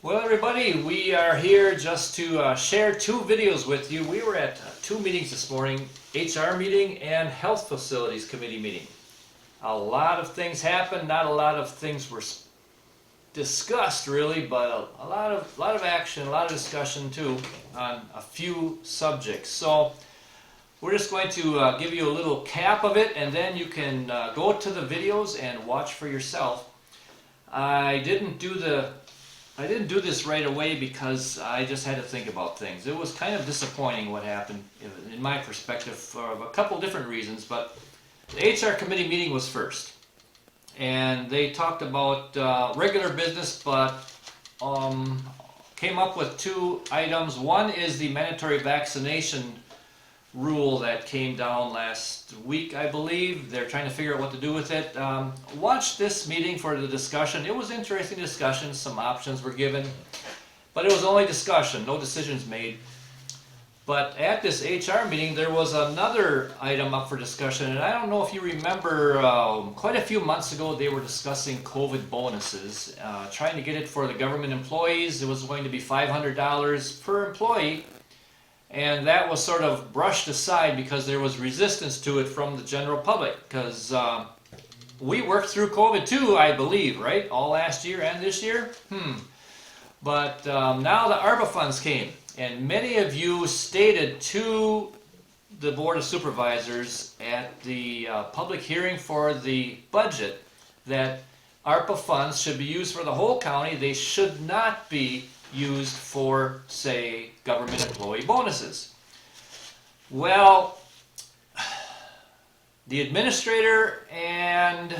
Well, everybody, we are here just to share two videos with you. We were at two meetings this morning, HR meeting and Health Facilities Committee meeting. A lot of things happened, not a lot of things were discussed really, but a lot of action, a lot of discussion too on a few subjects. So we're just going to give you a little cap of it, and then you can go to the videos and watch for yourself. I didn't do this right away because I just had to think about things. It was kind of disappointing what happened in my perspective for a couple different reasons, but the HR committee meeting was first. And they talked about regular business, but came up with two items. One is the mandatory vaccination rule that came down last week, I believe. They're trying to figure out what to do with it. Watch this meeting for the discussion. It was interesting discussion. Some options were given, but it was only discussion, no decisions made. But at this HR meeting, there was another item up for discussion, and I don't know if you remember, quite a few months ago they were discussing COVID bonuses, trying to get it for the government employees. It was going to be $500 per employee. And that was sort of brushed aside because there was resistance to it from the general public, because we worked through COVID too, I believe, right? All last year and this year? But now the ARPA funds came, and many of you stated to the Board of Supervisors at the public hearing for the budget that ARPA funds should be used for the whole county. They should not be used for, say, government employee bonuses. Well, the administrator and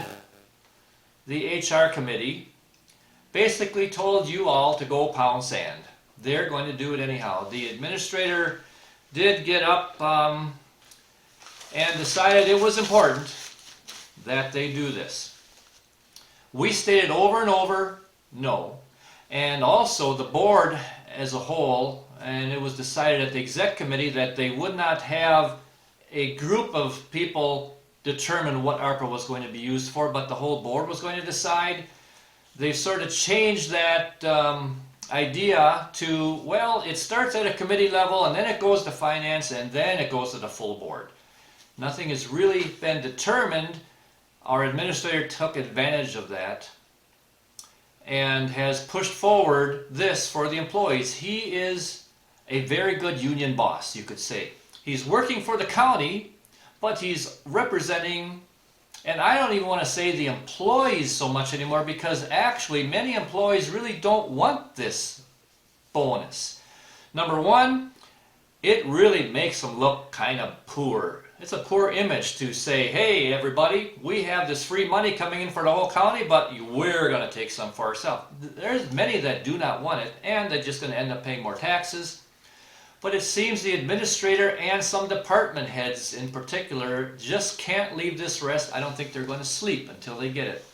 the HR committee basically told you all to go pound sand. They're going to do it anyhow. The administrator did get up and decided it was important that they do this. We stated over and over, no. And also the board as a whole, and it was decided at the exec committee that they would not have a group of people determine what ARPA was going to be used for, but the whole board was going to decide. They've sort of changed that idea to, well, it starts at a committee level and then it goes to finance and then it goes to the full board. Nothing has really been determined. Our administrator took advantage of that and has pushed forward this for the employees. He is a very good union boss, you could say. He's working for the county, but he's representing, and I don't even want to say the employees so much anymore, because actually many employees really don't want this bonus. Number one, it really makes them look kind of poor. It's a poor image to say, hey everybody, we have this free money coming in for the whole county, but we're going to take some for ourselves. There's many that do not want it, and they're just going to end up paying more taxes. But it seems the administrator and some department heads in particular just can't leave this rest. I don't think they're going to sleep until they get it.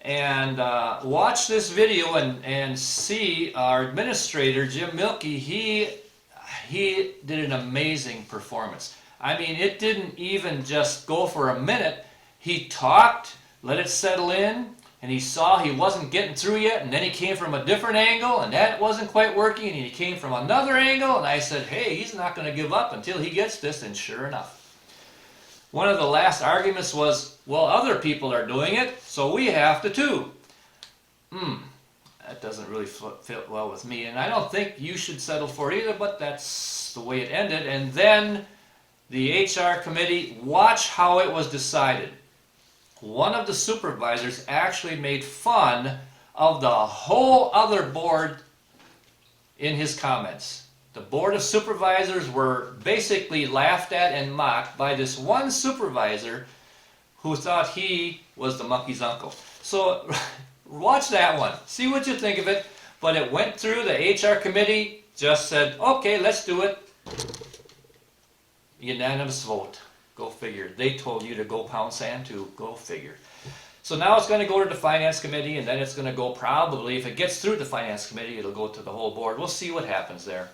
And watch this video and see our administrator, Jim Milkey. He did an amazing performance. I mean, it didn't even just go for a minute. He talked, let it settle in, and he saw he wasn't getting through yet, and then he came from a different angle, and that wasn't quite working, and he came from another angle, and I said, hey, he's not going to give up until he gets this, and sure enough. One of the last arguments was, well, other people are doing it, so we have to too. That doesn't really fit well with me, and I don't think you should settle for it either, but that's the way it ended. And then the HR committee, watch how it was decided. One of the supervisors actually made fun of the whole other board in his comments. The board of supervisors were basically laughed at and mocked by this one supervisor who thought he was the monkey's uncle. So watch that one, see what you think of it. But it went through the HR committee, just said, okay, let's do it. Unanimous vote. Go figure. They told you to go pound sand too. Go figure. So now it's going to go to the finance committee, and then it's going to go probably, if it gets through the finance committee, it'll go to the whole board. We'll see what happens there.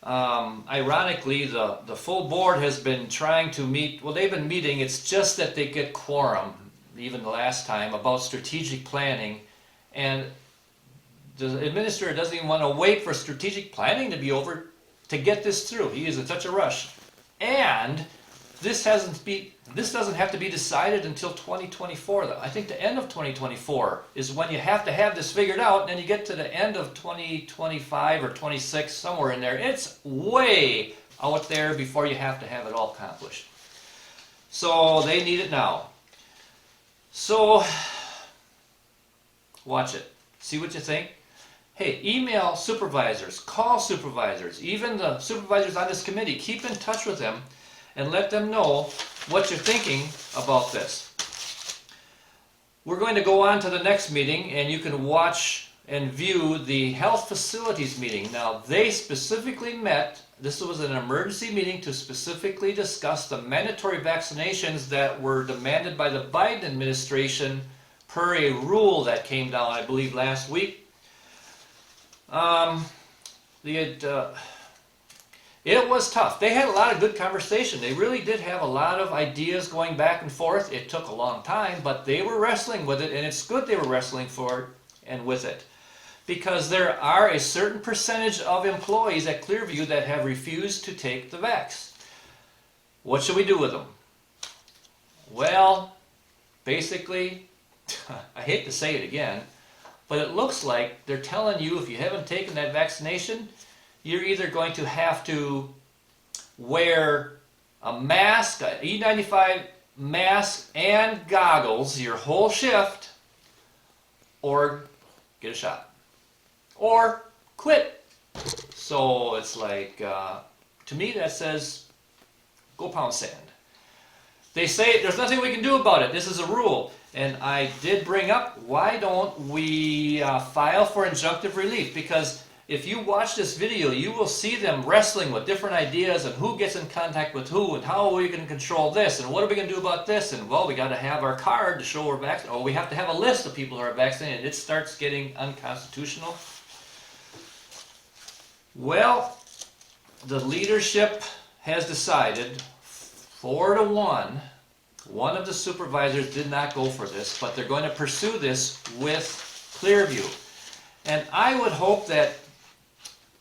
Ironically, the full board has been trying to meet, well, they've been meeting, it's just that they get quorum, even the last time, about strategic planning, and the administrator doesn't even want to wait for strategic planning to be over to get this through. He is in such a rush. And this doesn't have to be decided until 2024 though. I think the end of 2024 is when you have to have this figured out, and then you get to the end of 2025 or 26, somewhere in there. It's way out there before you have to have it all accomplished. So they need it now. So watch it. See what you think. Hey, email supervisors, call supervisors, even the supervisors on this committee. Keep in touch with them and let them know what you're thinking about this. We're going to go on to the next meeting, and you can watch and view the health facilities meeting. Now, they specifically met, this was an emergency meeting to specifically discuss the mandatory vaccinations that were demanded by the Biden administration per a rule that came down, I believe, last week. It was tough. They had a lot of good conversation. They really did have a lot of ideas going back and forth. It took a long time, but they were wrestling with it, and it's good they were wrestling for it and with it. Because there are a certain percentage of employees at Clearview that have refused to take the vax. What should we do with them? Well, basically, I hate to say it again, but it looks like they're telling you if you haven't taken that vaccination, you're either going to have to wear a mask, an E95 mask and goggles your whole shift, or get a shot, or quit. So it's like, to me that says, go pound sand. They say there's nothing we can do about it. This is a rule. And I did bring up, why don't we file for injunctive relief? Because if you watch this video, you will see them wrestling with different ideas and who gets in contact with who and how are we going to control this and what are we going to do about this, and well, we got to have our card to show we're vaccinated, or we have to have a list of people who are vaccinated. It starts getting unconstitutional. Well, the leadership has decided 4-1. One of the supervisors did not go for this, but they're going to pursue this with Clearview. And I would hope that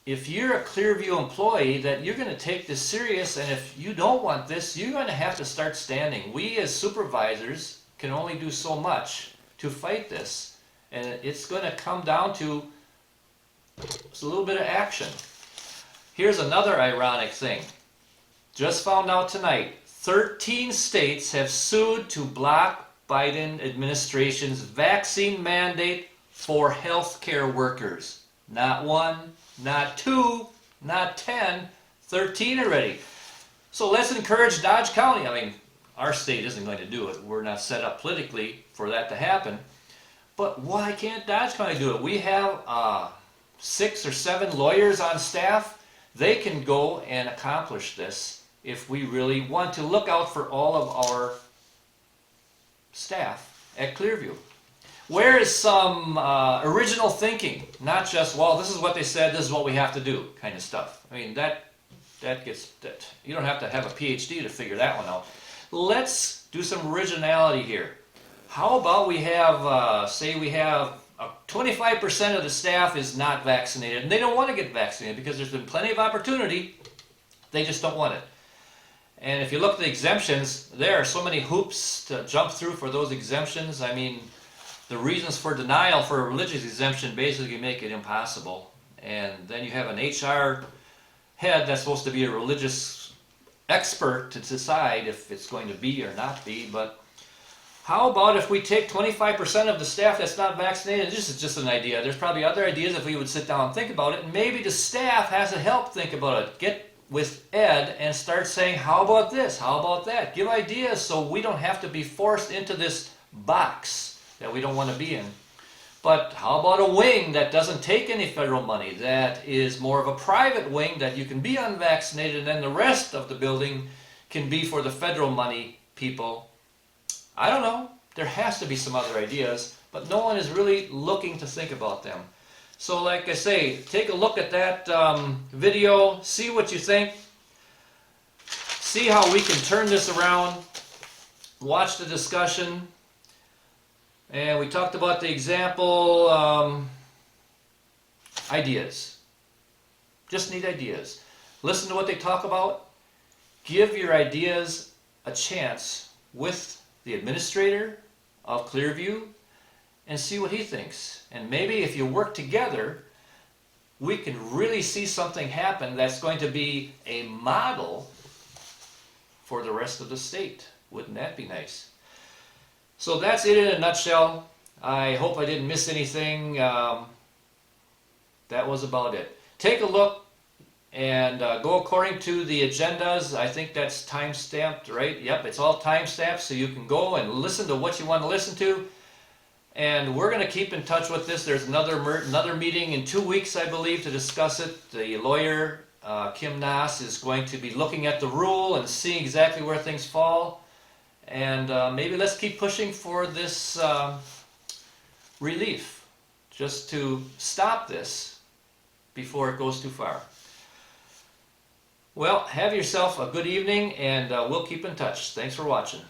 if you're a Clearview employee, that you're going to take this serious, and if you don't want this, you're going to have to start standing. We as supervisors can only do so much to fight this, and it's going to come down to a little bit of action. Here's another ironic thing. Just found out tonight, 13 states have sued to block Biden administration's vaccine mandate for healthcare workers. Not one, not two, not 10, 13 already. So let's encourage Dodge County. I mean, our state isn't going to do it. We're not set up politically for that to happen. But why can't Dodge County do it? We have 6 or 7 lawyers on staff. They can go and accomplish this if we really want to look out for all of our staff at Clearview. Where is some original thinking? Not just, well, this is what they said, this is what we have to do, kind of stuff. I mean, that you don't have to have a PhD to figure that one out. Let's do some originality here. How about we have, say we have 25% of the staff is not vaccinated, and they don't want to get vaccinated because there's been plenty of opportunity, they just don't want it. And if you look at the exemptions, there are so many hoops to jump through for those exemptions. I mean, the reasons for denial for a religious exemption basically make it impossible. And then you have an HR head that's supposed to be a religious expert to decide if it's going to be or not be. But how about if we take 25% of the staff that's not vaccinated? This is just an idea. There's probably other ideas if we would sit down and think about it. And maybe the staff has to help think about it. Get with Ed and start saying, how about this? How about that? Give ideas so we don't have to be forced into this box that we don't want to be in. But how about a wing that doesn't take any federal money, that is more of a private wing that you can be unvaccinated and then the rest of the building can be for the federal money people? I don't know. There has to be some other ideas, but no one is really looking to think about them. So like I say, take a look at that video, see what you think, see how we can turn this around, watch the discussion. And we talked about the example, ideas. Just need ideas. Listen to what they talk about. Give your ideas a chance with the administrator of Clearview and see what he thinks. And maybe if you work together, we can really see something happen that's going to be a model for the rest of the state. Wouldn't that be nice? So that's it in a nutshell. I hope I didn't miss anything. That was about it. Take a look and go according to the agendas. I think that's time-stamped, right? Yep, it's all time-stamped, so you can go and listen to what you want to listen to. And we're going to keep in touch with this. There's another meeting in 2 weeks, I believe, to discuss it. The lawyer, Kim Nass, is going to be looking at the rule and seeing exactly where things fall. And maybe let's keep pushing for this relief, just to stop this before it goes too far. Well, have yourself a good evening, and we'll keep in touch. Thanks for watching.